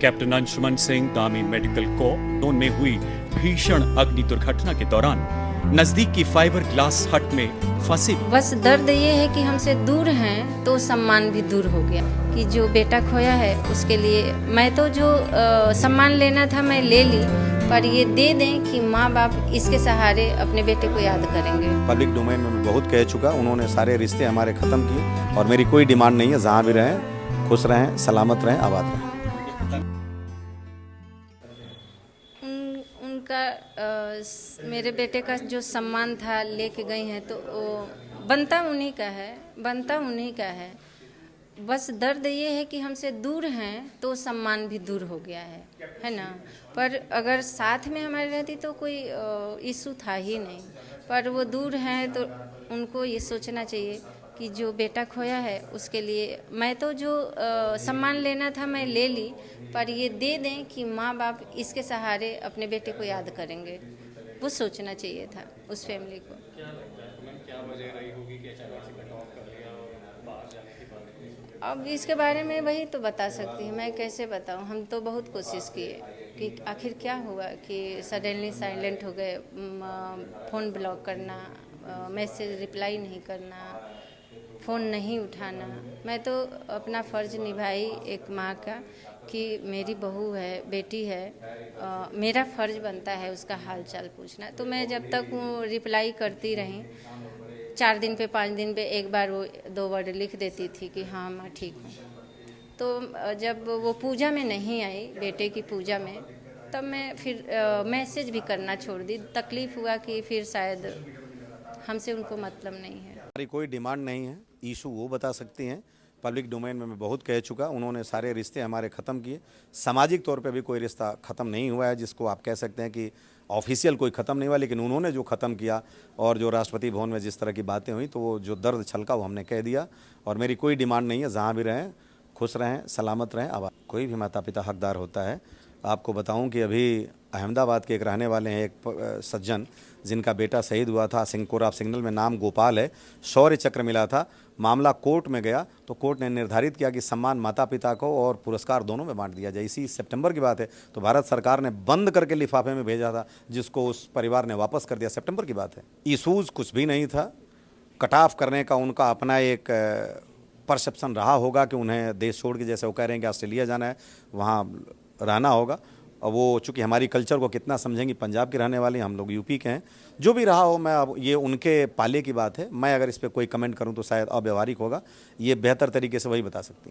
Captain Anshuman Singh दामी medical corps में हुई भीषण अग्नि दुर्घटना के दौरान नजदीक की फाइबर ग्लास हट में फंसी। बस दर्द ये है कि हमसे दूर हैं तो सम्मान भी दूर हो गया कि जो बेटा खोया है उसके लिए मैं तो जो सम्मान लेना था मैं ले ली, पर ये दे दें कि माँ बाप इसके सहारे अपने बेटे को याद करेंगे। पब्लिक डोमेन में मैं बहुत कह चुका, उन्होंने सारे रिश्ते हमारे ख़त्म किए और मेरी कोई डिमांड नहीं है, जहाँ भी रहें खुश रहें, सलामत रहें, आबाद रहें। उनका मेरे बेटे का जो सम्मान था लेके गई हैं तो बनता उन्हीं का है। बस दर्द ये है कि हमसे दूर हैं तो सम्मान भी दूर हो गया है ना। पर अगर साथ में हमारे रहती तो कोई इशू था ही नहीं, पर वो दूर हैं तो उनको ये सोचना चाहिए कि जो बेटा खोया है उसके लिए मैं तो जो सम्मान लेना था मैं ले ली, पर ये दे दें कि माँ बाप इसके सहारे अपने बेटे को याद करेंगे। वो सोचना चाहिए था उस फैमिली को। क्या वजह रही होगी कि अचानक से कट ऑफ कर लिया और बाहर जाने की बात? अब इसके बारे में वही तो बता सकती है, मैं कैसे बताऊं। हम तो बहुत कोशिश किए कि आखिर क्या हुआ कि सडनली साइलेंट हो गए, फ़ोन ब्लॉक करना, मैसेज रिप्लाई नहीं करना, फ़ोन नहीं उठाना। मैं तो अपना फ़र्ज़ निभाई एक माँ का कि मेरी बहू है, बेटी है, मेरा फ़र्ज़ बनता है उसका हाल चाल पूछना। तो मैं जब तक वो रिप्लाई करती रही, 4 दिन पे 5 दिन पे एक बार वो 2 वर्ड लिख देती थी कि हाँ मैं ठीक हूँ। तो जब वो पूजा में नहीं आई, बेटे की पूजा में, तब मैं फिर मैसेज भी करना छोड़ दी। तकलीफ़ हुआ कि फिर शायद हमसे उनको मतलब नहीं है। हमारी कोई डिमांड नहीं है, इशू वो बता सकती हैं। पब्लिक डोमेन में मैं बहुत कह चुका, उन्होंने सारे रिश्ते हमारे ख़त्म किए। सामाजिक तौर पे भी कोई रिश्ता ख़त्म नहीं हुआ है, जिसको आप कह सकते हैं कि ऑफिशियल कोई ख़त्म नहीं हुआ, लेकिन उन्होंने जो ख़त्म किया और जो राष्ट्रपति भवन में जिस तरह की बातें हुई तो वो जो दर्द छलका वो हमने कह दिया। और मेरी कोई डिमांड नहीं है, जहाँ भी रहें खुश रहें, सलामत रहें, आबाद। कोई भी माता पिता हकदार होता है। आपको बताऊं कि अभी अहमदाबाद के एक रहने वाले हैं, एक सज्जन जिनका बेटा शहीद हुआ था, सिंहकोरा सिग्नल में, नाम गोपाल है, शौर्य चक्र मिला था। मामला कोर्ट में गया तो कोर्ट ने निर्धारित किया कि सम्मान माता पिता को और पुरस्कार दोनों में बांट दिया जाए। इसी सितंबर की बात है, तो भारत सरकार ने बंद करके लिफाफे में भेजा था, जिसको उस परिवार ने वापस कर दिया। सितंबर की बात है। इशूज़ कुछ भी नहीं था। कट ऑफ करने का उनका अपना एक परसेप्शन रहा होगा कि उन्हें देश छोड़ के, जैसे वो कह रहे हैं कि ऑस्ट्रेलिया जाना है, वहाँ रहना होगा। और वो चूँकि हमारी कल्चर को कितना समझेंगी, पंजाब के रहने वाले, हम लोग यूपी के हैं। जो भी रहा हो, मैं अब ये उनके पाले की बात है, मैं अगर इस पर कोई कमेंट करूं तो शायद अव्यवहारिक होगा। ये बेहतर तरीके से वही बता सकती हैं।